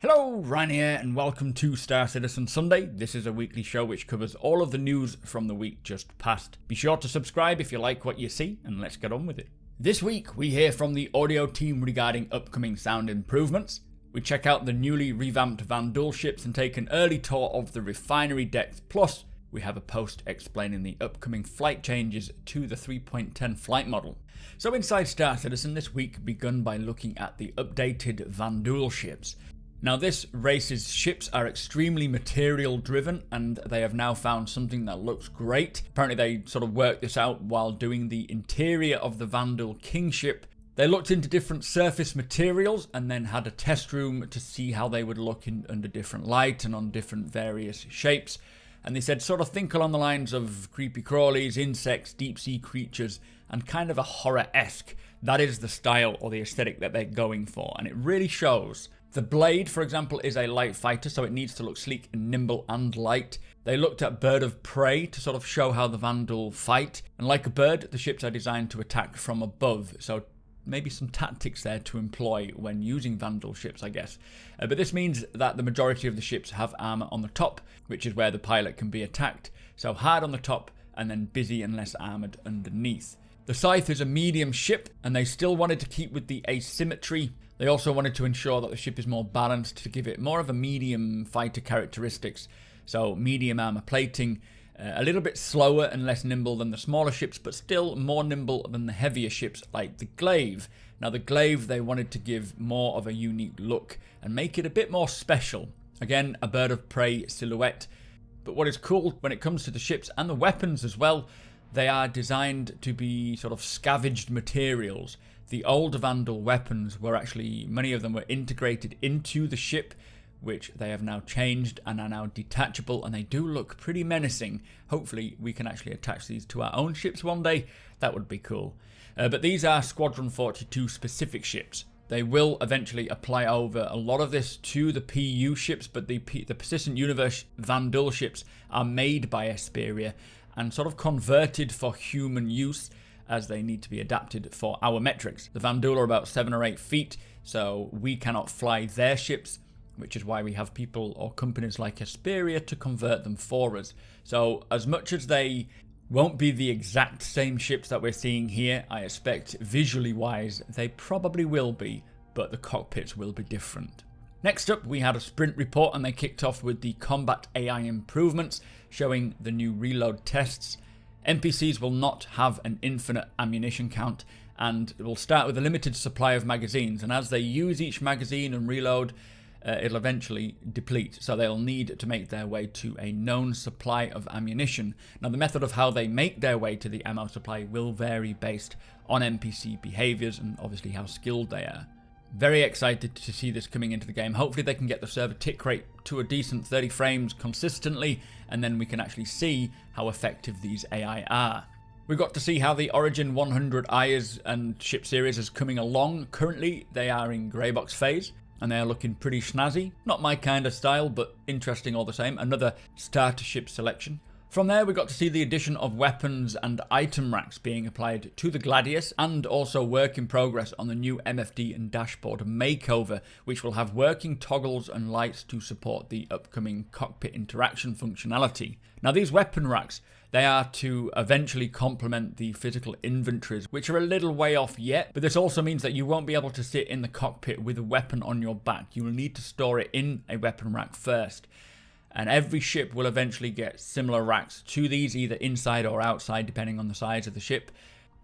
Hello, Ryan here, and welcome to Star Citizen Sunday. This is a weekly show which covers all of the news from the week just past. Be sure to subscribe if you like what you see, and let's get on with it. This week, we hear from the audio team regarding upcoming sound improvements. We check out the newly revamped Vanduul ships and take an early tour of the Refinery decks. Plus, we have a post explaining the upcoming flight changes to the 3.10 flight model. So inside Star Citizen this week begun by looking at the updated Vanduul ships. Now this race's ships are extremely material driven, and they have now found something that looks great. Apparently they sort of worked this out while doing the interior of the Vanduul King ship. They looked into different surface materials and then had a test room to see how they would look under different light and on different various shapes. And they said sort of think along the lines of creepy crawlies, insects, deep sea creatures, and kind of a horror-esque. That is the style or the aesthetic that they're going for, and it really shows. The blade, for example, is a light fighter, so it needs to look sleek and nimble and light. They looked at bird of prey to sort of show how the Vanduul fight. And like a bird, the ships are designed to attack from above, so maybe some tactics there to employ when using Vanduul ships, I guess. But this means that the majority of the ships have armor on the top, which is where the pilot can be attacked. So hard on the top and then busy and less armored underneath. The Scythe is a medium ship, and they still wanted to keep with the asymmetry. They also wanted to ensure that the ship is more balanced to give it more of a medium fighter characteristics. So medium armor plating, a little bit slower and less nimble than the smaller ships, but still more nimble than the heavier ships like the Glaive. Now the Glaive they wanted to give more of a unique look and make it a bit more special. Again, a bird of prey silhouette. But what is cool when it comes to the ships and the weapons as well, they are designed to be sort of scavenged materials. The old Vanduul weapons were actually, many of them were integrated into the ship, which they have now changed and are now detachable, and they do look pretty menacing. Hopefully we can actually attach these to our own ships one day. That would be cool. But these are Squadron 42 specific ships. They will eventually apply over a lot of this to the PU ships, but the Persistent Universe Vanduul ships are made by Esperia and sort of converted for human use, as they need to be adapted for our metrics. The Vanduul are about 7 or 8 feet, so we cannot fly their ships, which is why we have people or companies like Esperia to convert them for us. So as much as they won't be the exact same ships that we're seeing here, I expect visually wise they probably will be, but the cockpits will be different. Next up, we had a sprint report, and they kicked off with the combat AI improvements, showing the new reload tests. NPCs will not have an infinite ammunition count, and it will start with a limited supply of magazines, and as they use each magazine and reload, it'll eventually deplete, so they'll need to make their way to a known supply of ammunition. Now the method of how they make their way to the ammo supply will vary based on NPC behaviours and obviously how skilled they are. Very excited to see this coming into the game. Hopefully they can get the server tick rate to a decent 30 frames consistently, and then we can actually see how effective these AI are. We got to see how the Origin 100 Eyes and ship series is coming along. Currently they are in grey box phase, and they are looking pretty snazzy. Not my kind of style, but interesting all the same. Another starter ship selection. From there, we got to see the addition of weapons and item racks being applied to the Gladius, and also work in progress on the new MFD and dashboard makeover, which will have working toggles and lights to support the upcoming cockpit interaction functionality. Now these weapon racks, they are to eventually complement the physical inventories, which are a little way off yet, but this also means that you won't be able to sit in the cockpit with a weapon on your back. You will need to store it in a weapon rack first. And every ship will eventually get similar racks to these, either inside or outside, depending on the size of the ship.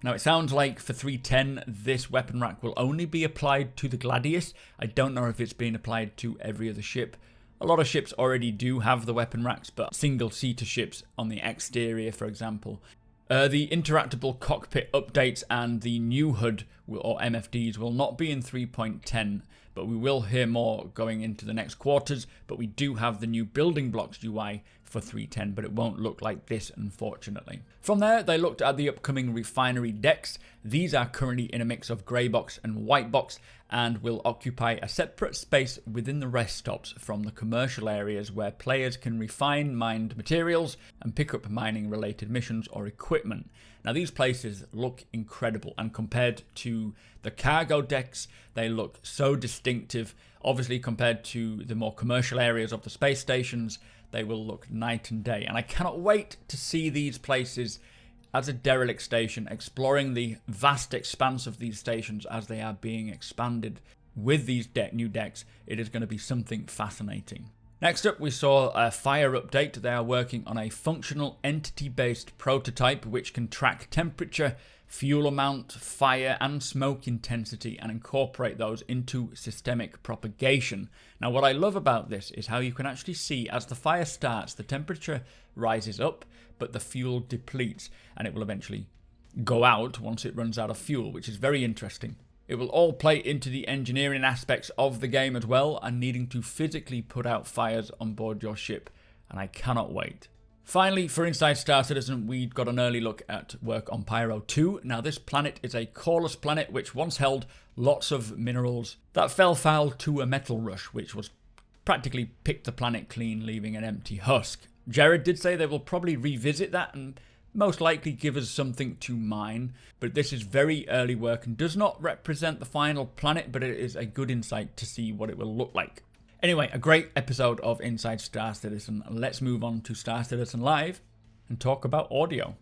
Now it sounds like for 310, this weapon rack will only be applied to the Gladius. I don't know if it's being applied to every other ship. A lot of ships already do have the weapon racks, but single-seater ships on the exterior, for example. The interactable cockpit updates and the new HUD, or MFDs, will not be in 3.10, but we will hear more going into the next quarters. But we do have the new building blocks UI for 310, but it won't look like this, unfortunately. From there, they looked at the upcoming Refinery decks. These are currently in a mix of grey box and white box, and will occupy a separate space within the rest stops from the commercial areas where players can refine mined materials and pick up mining related missions or equipment. Now these places look incredible, and compared to the cargo decks, they look so distinctive. Obviously compared to the more commercial areas of the space stations, they will look night and day. And I cannot wait to see these places as a derelict station, exploring the vast expanse of these stations as they are being expanded with these new decks. It is going to be something fascinating. Next up, we saw a fire update. They are working on a functional entity-based prototype which can track temperature, fuel amount, fire and smoke intensity, and incorporate those into systemic propagation. Now what I love about this is how you can actually see as the fire starts, the temperature rises up, but the fuel depletes, and it will eventually go out once it runs out of fuel, which is very interesting. It will all play into the engineering aspects of the game as well, and needing to physically put out fires on board your ship, and I cannot wait. Finally, for Inside Star Citizen, we got an early look at work on Pyro 2. Now this planet is a coreless planet which once held lots of minerals that fell foul to a metal rush, which was practically picked the planet clean, leaving an empty husk. Jared did say they will probably revisit that and most likely give us something to mine, but this is very early work and does not represent the final planet, but it is a good insight to see what it will look like. Anyway, a great episode of Inside Star Citizen. Let's move on to Star Citizen Live and talk about audio.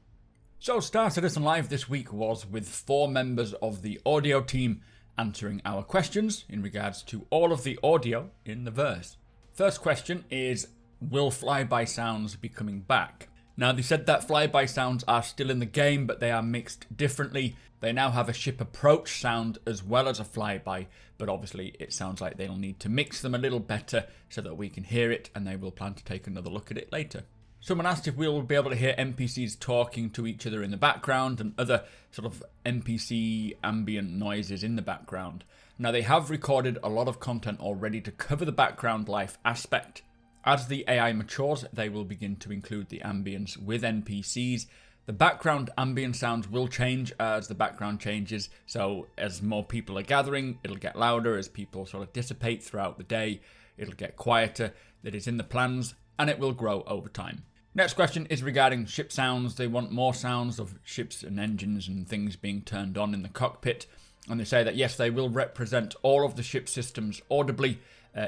So Star Citizen Live this week was with 4 members of the audio team answering our questions in regards to all of the audio in the verse. First question is, will flyby sounds be coming back? Now they said that flyby sounds are still in the game, but they are mixed differently. They now have a ship approach sound as well as a flyby, but obviously it sounds like they'll need to mix them a little better so that we can hear it, and they will plan to take another look at it later. Someone asked if we'll be able to hear NPCs talking to each other in the background and other sort of NPC ambient noises in the background. Now they have recorded a lot of content already to cover the background life aspect. As the AI matures, they will begin to include the ambience with NPCs. The background ambient sounds will change as the background changes, so as more people are gathering, it'll get louder. As people sort of dissipate throughout the day, it'll get quieter. That is in the plans, and it will grow over time. Next question is regarding ship sounds. They want more sounds of ships and engines and things being turned on in the cockpit, and they say that yes, they will represent all of the ship systems audibly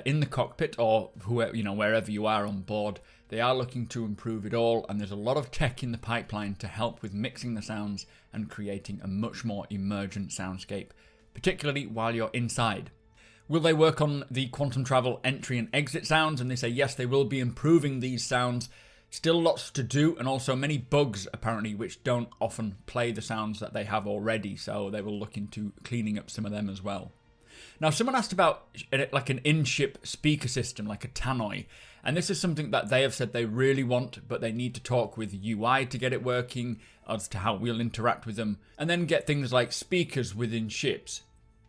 in the cockpit, or wherever you are on board. They are looking to improve it all, and there's a lot of tech in the pipeline to help with mixing the sounds and creating a much more emergent soundscape, particularly while you're inside. Will they work on the quantum travel entry and exit sounds? And they say yes, they will be improving these sounds. Still lots to do, and also many bugs apparently which don't often play the sounds that they have already, so they will look into cleaning up some of them as well. Now someone asked about like an in-ship speaker system, like a Tannoy, and this is something that they have said they really want, but they need to talk with UI to get it working, as to how we'll interact with them, and then get things like speakers within ships.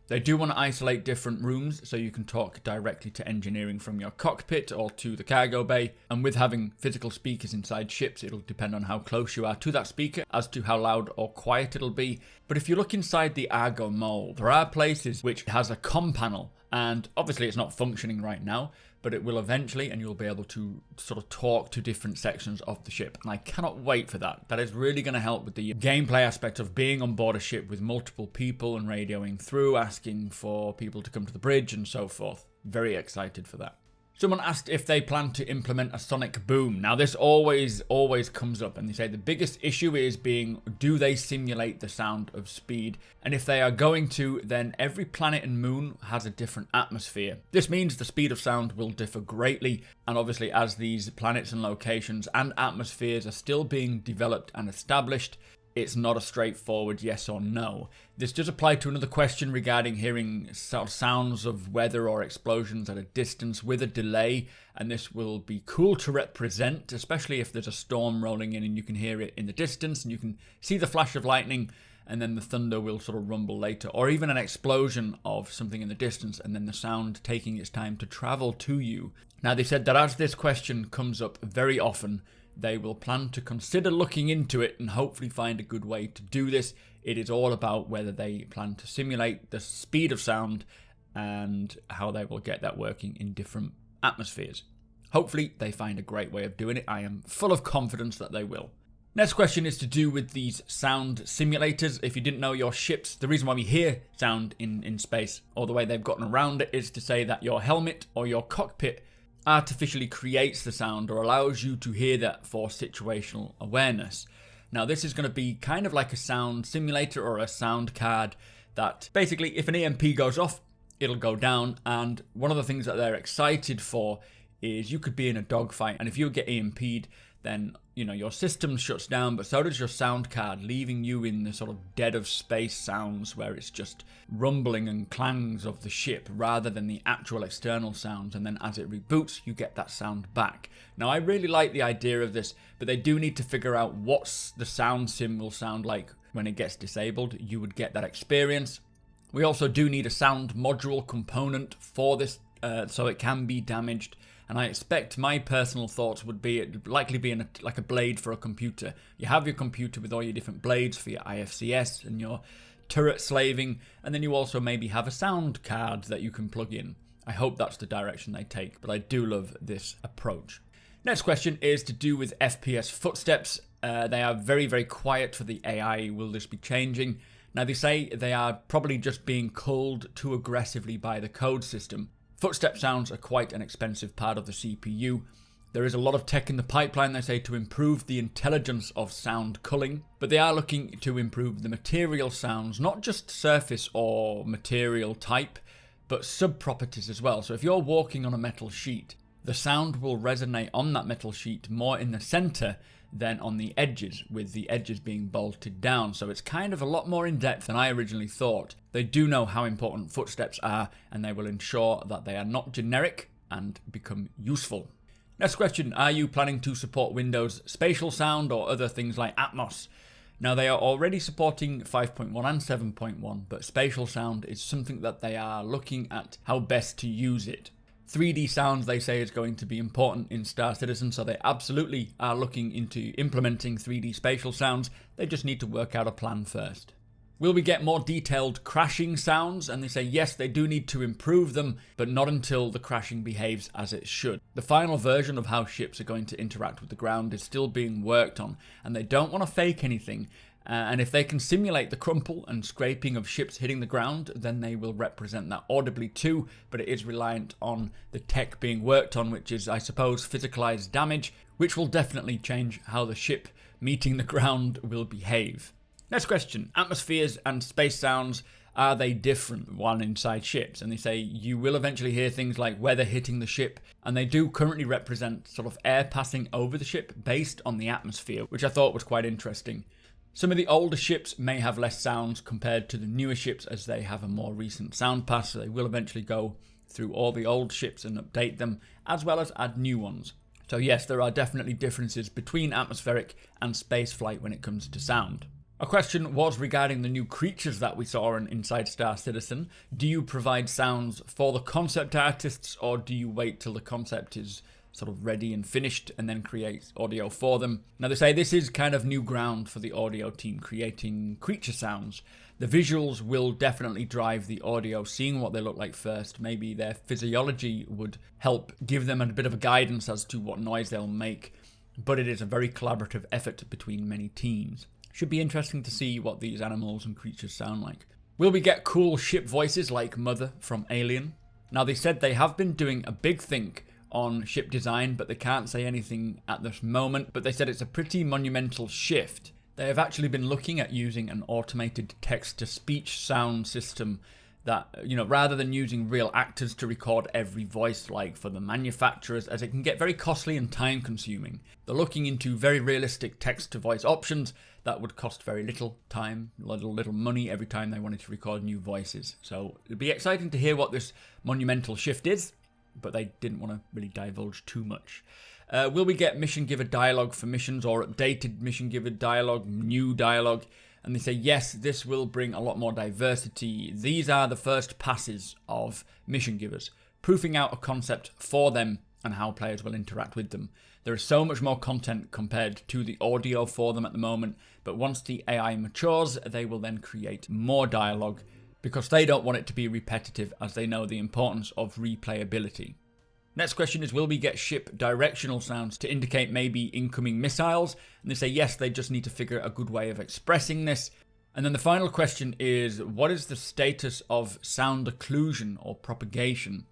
They do want to isolate different rooms so you can talk directly to engineering from your cockpit or to the cargo bay, and with having physical speakers inside ships, it'll depend on how close you are to that speaker as to how loud or quiet it'll be. But if you look inside the Argo mole, there are places which has a comm panel, and obviously it's not functioning right now, but it will eventually, and you'll be able to sort of talk to different sections of the ship. And I cannot wait for that. That is really going to help with the gameplay aspect of being on board a ship with multiple people and radioing through, asking for people to come to the bridge and so forth. Very excited for that. Someone asked if they plan to implement a sonic boom. Now this always comes up, and they say the biggest issue is do they simulate the sound of speed? And if they are going to, then every planet and moon has a different atmosphere. This means the speed of sound will differ greatly, and obviously as these planets and locations and atmospheres are still being developed and established, it's not a straightforward yes or no. This does apply to another question regarding hearing sounds of weather or explosions at a distance with a delay, and this will be cool to represent, especially if there's a storm rolling in and you can hear it in the distance and you can see the flash of lightning, and then the thunder will sort of rumble later, or even an explosion of something in the distance and then the sound taking its time to travel to you. Now they said that as this question comes up very often, they will plan to consider looking into it and hopefully find a good way to do this. It is all about whether they plan to simulate the speed of sound and how they will get that working in different atmospheres. Hopefully they find a great way of doing it. I am full of confidence that they will. Next question is to do with these sound simulators. If you didn't know, your ships, the reason why we hear sound in space, or the way they've gotten around it, is to say that your helmet or your cockpit artificially creates the sound or allows you to hear that for situational awareness. Now this is going to be kind of like a sound simulator or a sound card that basically if an EMP goes off, it'll go down, and one of the things that they're excited for is you could be in a dogfight, and if you get EMP'd, then your system shuts down, but so does your sound card, leaving you in the sort of dead of space sounds where it's just rumbling and clangs of the ship rather than the actual external sounds, and then as it reboots you get that sound back. Now I really like the idea of this, but they do need to figure out what the sound sim will sound like when it gets disabled. You would get that experience. We also do need a sound module component for this so it can be damaged. And I expect my personal thoughts would be it'd likely be like a blade for a computer. You have your computer with all your different blades for your IFCS and your turret slaving, and then you also maybe have a sound card that you can plug in. I hope that's the direction they take, but I do love this approach. Next question is to do with FPS footsteps. They are very, very quiet for the AI. Will this be changing? Now they say they are probably just being culled too aggressively by the code system. Footstep sounds are quite an expensive part of the CPU. There is a lot of tech in the pipeline, they say, to improve the intelligence of sound culling, but they are looking to improve the material sounds, not just surface or material type, but sub-properties as well. So if you're walking on a metal sheet, the sound will resonate on that metal sheet more in the center than on the edges, with the edges being bolted down. So it's kind of a lot more in depth than I originally thought. They do know how important footsteps are, and they will ensure that they are not generic and become useful. Next question, are you planning to support Windows spatial sound or other things like Atmos? Now they are already supporting 5.1 and 7.1, but spatial sound is something that they are looking at how best to use it. 3D sounds, they say, is going to be important in Star Citizen, so they absolutely are looking into implementing 3D spatial sounds. They just need to work out a plan first. Will we get more detailed crashing sounds? And they say yes, they do need to improve them, but not until the crashing behaves as it should. The final version of how ships are going to interact with the ground is still being worked on, and they don't want to fake anything. And if they can simulate the crumple and scraping of ships hitting the ground, then they will represent that audibly too, but it is reliant on the tech being worked on, which is, I suppose, physicalized damage, which will definitely change how the ship meeting the ground will behave. Next question, atmospheres and space sounds, are they different while inside ships? And they say you will eventually hear things like weather hitting the ship, and they do currently represent sort of air passing over the ship based on the atmosphere, which I thought was quite interesting. Some of the older ships may have less sounds compared to the newer ships as they have a more recent sound pass, so they will eventually go through all the old ships and update them, as well as add new ones. So yes, there are definitely differences between atmospheric and space flight when it comes to sound. A question was regarding the new creatures that we saw in Inside Star Citizen. Do you provide sounds for the concept artists, or do you wait till the concept is sort of ready and finished and then create audio for them? Now they say this is kind of new ground for the audio team, creating creature sounds. The visuals will definitely drive the audio, seeing what they look like first. Maybe their physiology would help give them a bit of a guidance as to what noise they'll make, but it is a very collaborative effort between many teams. Should be interesting to see what these animals and creatures sound like. Will we get cool ship voices like Mother from Alien? Now they said they have been doing a big think on ship design, but they can't say anything at this moment, but they said it's a pretty monumental shift. They have actually been looking at using an automated text-to-speech sound system that, rather than using real actors to record every voice like for the manufacturers, as it can get very costly and time-consuming. They're looking into very realistic text-to-voice options that would cost very little time, little money every time they wanted to record new voices. So it'd be exciting to hear what this monumental shift is, but they didn't want to really divulge too much. Will we get mission giver dialogue for missions, or updated mission giver dialogue, new dialogue? And they say yes, this will bring a lot more diversity. These are the first passes of mission givers, proofing out a concept for them and how players will interact with them. There is so much more content compared to the audio for them at the moment, but once the AI matures, they will then create more dialogue because they don't want it to be repetitive, as they know the importance of replayability. Next question is, will we get ship directional sounds to indicate maybe incoming missiles? And they say yes, they just need to figure out a good way of expressing this. And then the final question is, what is the status of sound occlusion or propagation?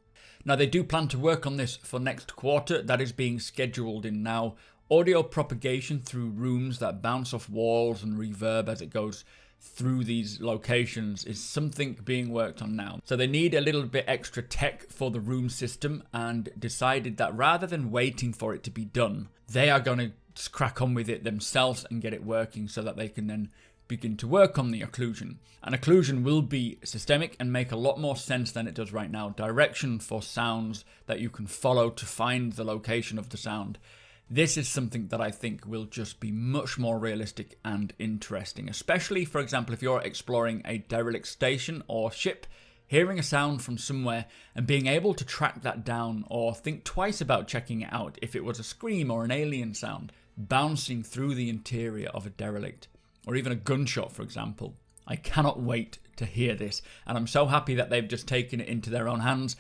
Now, they do plan to work on this for next quarter. That is being scheduled in now. Audio propagation through rooms that bounce off walls and reverb as it goes through these locations is something being worked on now. So they need a little bit extra tech for the room system, and decided that rather than waiting for it to be done, they are going to crack on with it themselves and get it working so that they can then begin to work on the occlusion. And occlusion will be systemic and make a lot more sense than it does right now. Direction for sounds that you can follow to find the location of the sound. This is something that I think will just be much more realistic and interesting, especially, for example, if you're exploring a derelict station or ship, hearing a sound from somewhere and being able to track that down or think twice about checking it out if it was a scream or an alien sound bouncing through the interior of a derelict, or even a gunshot, for example. I cannot wait to hear this, and I'm so happy that they've just taken it into their own hands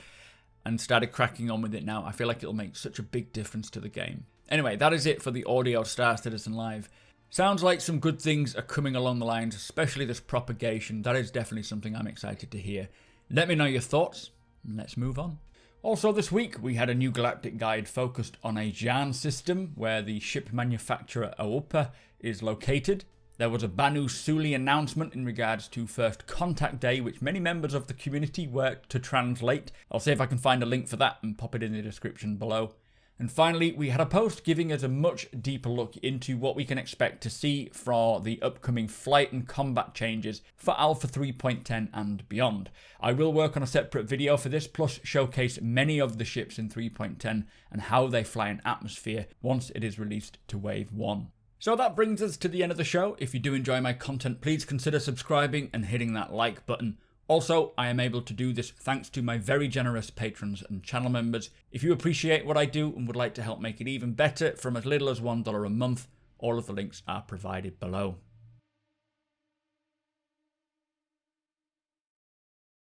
and started cracking on with it now. I feel like it'll make such a big difference to the game. Anyway, that is it for the audio Star Citizen Live. Sounds like some good things are coming along the lines, especially this propagation. That is definitely something I'm excited to hear. Let me know your thoughts, and let's move on. Also this week, we had a new galactic guide focused on a Jan system, where the ship manufacturer Aopa is located. There was a Banu Suli announcement in regards to First Contact Day, which many members of the community worked to translate. I'll see if I can find a link for that and pop it in the description below. And finally, we had a post giving us a much deeper look into what we can expect to see for the upcoming flight and combat changes for Alpha 3.10 and beyond. I will work on a separate video for this, plus showcase many of the ships in 3.10 and how they fly in atmosphere once it is released to Wave 1. So that brings us to the end of the show. If you do enjoy my content, please consider subscribing and hitting that like button. Also, I am able to do this thanks to my very generous patrons and channel members. If you appreciate what I do and would like to help make it even better from as little as $1 a month, all of the links are provided below.